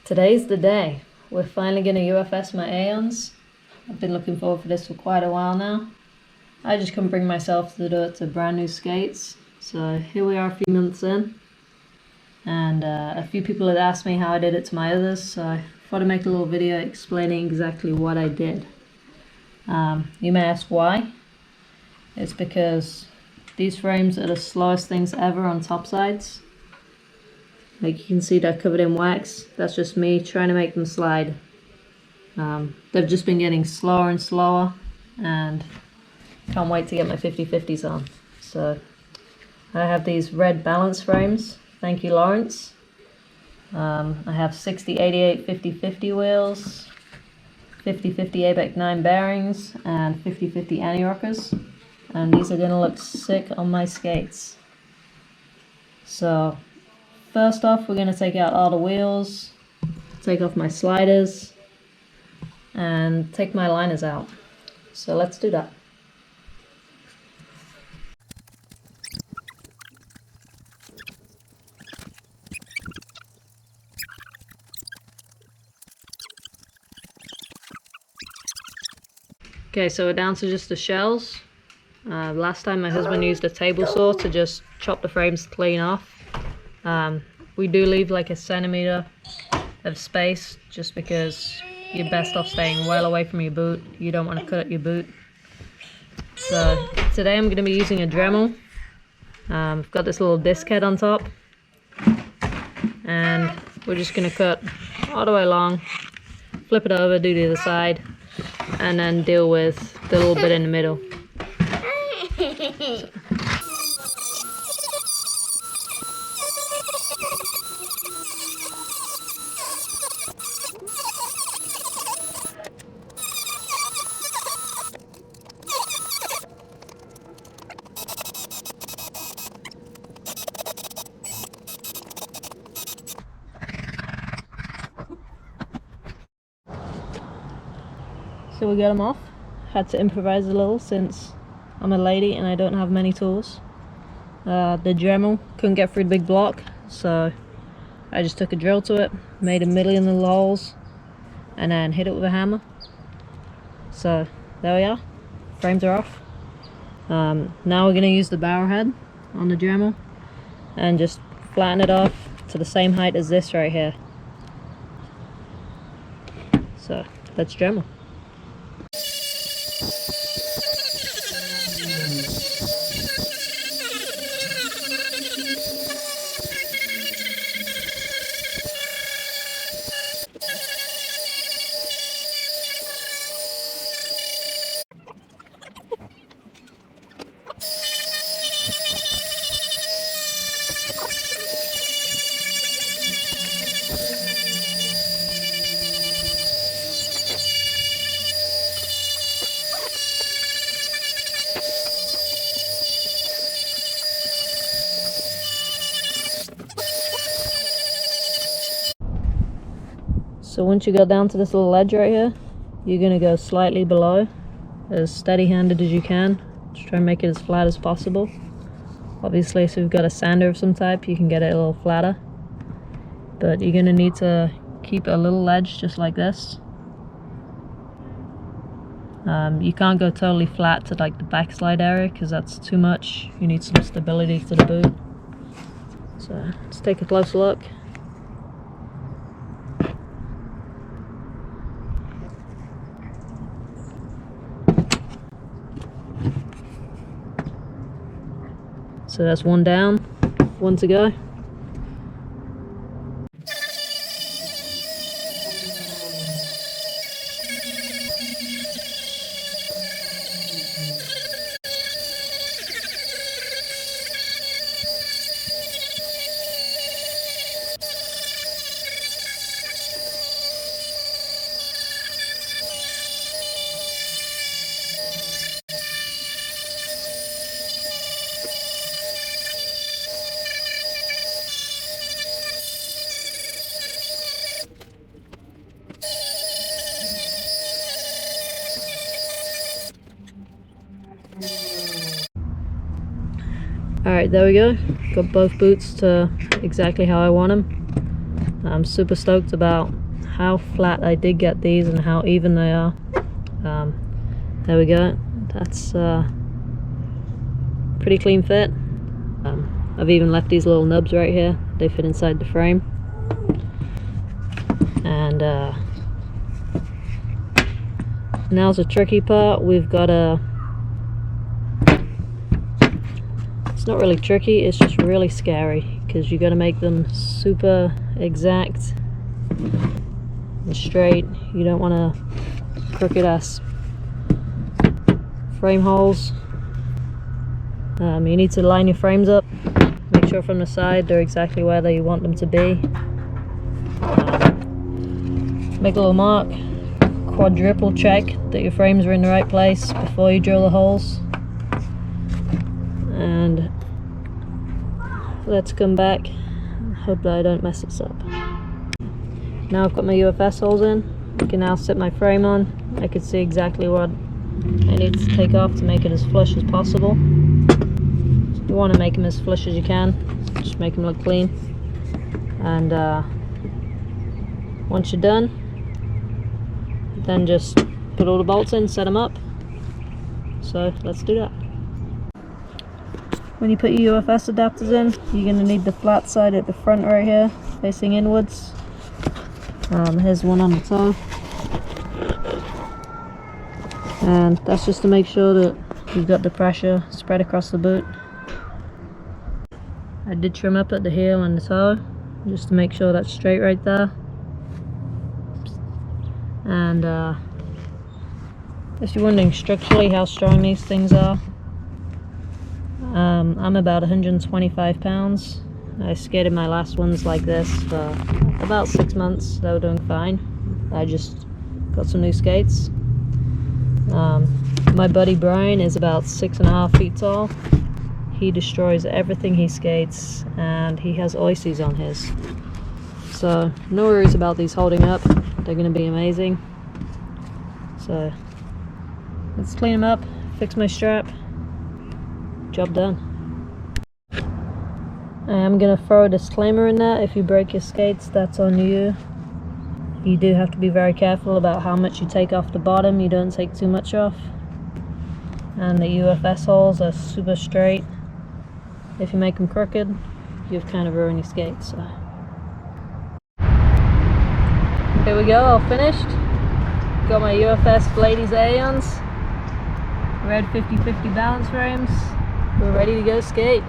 Today's the day. We're finally going to UFS my AEONs. I've been looking forward for this for quite a while now. I just couldn't bring myself to do it to brand new skates. So here we are a few months in. And a few people had asked me how I did it to my others. So I thought I'd make a little video explaining exactly what I did. You may ask why. It's because these frames are the slowest things ever on top sides. Like you can see, they're covered in wax. That's just me trying to make them slide. They've just been getting slower and slower, and can't wait to get my 50/50s on. So I have these red balance frames. Thank you, Lawrence. I have 60, 88, 50/50 wheels, 50/50 ABEC 9 bearings, and 50/50 anti-rockers. And these are gonna look sick on my skates. So first off, we're going to take out all the wheels, take off my sliders, and take my liners out. So let's do that. Okay, so we're down to just the shells. Last time my husband used a table saw to just chop the frames clean off. We do leave like a centimeter of space just because you're best off staying well away from your boot. You don't want to cut your boot. So today I'm going to be using a Dremel. I've got this little disc head on top, and we're just going to cut all the way along, flip it over, do the other side, and then deal with the little bit in the middle. So we got them off. Had to improvise a little since I'm a lady and I don't have many tools. The Dremel couldn't get through the big block, so I just took a drill to it, made a million little holes, and then hit it with a hammer. So there we are, frames are off. Now we're going to use the barrel head on the Dremel and just flatten it off to the same height as this right here. So that's Dremel. So once you go down to this little ledge right here, you're going to go slightly below, as steady-handed as you can. Just try and make it as flat as possible. Obviously, if you've got a sander of some type, you can get it a little flatter. But you're going to need to keep a little ledge just like this. You can't go totally flat to like the backslide area because that's too much. You need some stability to the boot. So let's take a close look. So that's one down, one to go. Alright, there we go. Got both boots to exactly how I want them. I'm super stoked about how flat I did get these and how even they are. There we go. That's pretty clean fit. I've even left these little nubs right here. They fit inside the frame. And now's the tricky part. We've got a... It's not really tricky, it's just really scary, because you got to make them super exact and straight. You don't want to crooked ass frame holes. You need to line your frames up, make sure from the side they're exactly where you want them to be. Make a little mark, quadruple check that your frames are in the right place before you drill the holes. And let's come back. Hope that I don't mess this up. Now I've got my UFS holes in. I can now set my frame on. I can see exactly what I need to take off to make it as flush as possible. You want to make them as flush as you can. Just make them look clean. And once you're done, then just put all the bolts in, set them up. So let's do that. When you put your UFS adapters in, you're going to need the flat side at the front right here, facing inwards. Here's one on the toe. And that's just to make sure that you've got the pressure spread across the boot. I did trim up at the heel and the toe, just to make sure that's straight right there. And if you're wondering structurally how strong these things are, I'm about 125 pounds. I skated my last ones like this for about 6 months. They were doing fine. I just got some new skates. My buddy Brian is about 6.5 feet tall. He destroys everything he skates, and he has ices on his. So no worries about these holding up. They're going to be amazing. So let's clean them up, fix my strap. Job done. I am going to throw a disclaimer in there. If you break your skates, that's on you. You do have to be very careful about how much you take off the bottom. You don't take too much off. And the UFS holes are super straight. If you make them crooked, you've kind of ruined your skates. So. Here we go, all finished. Got my UFS Ladies AEONs. Red 50/50 balance frames. We're ready to go skate.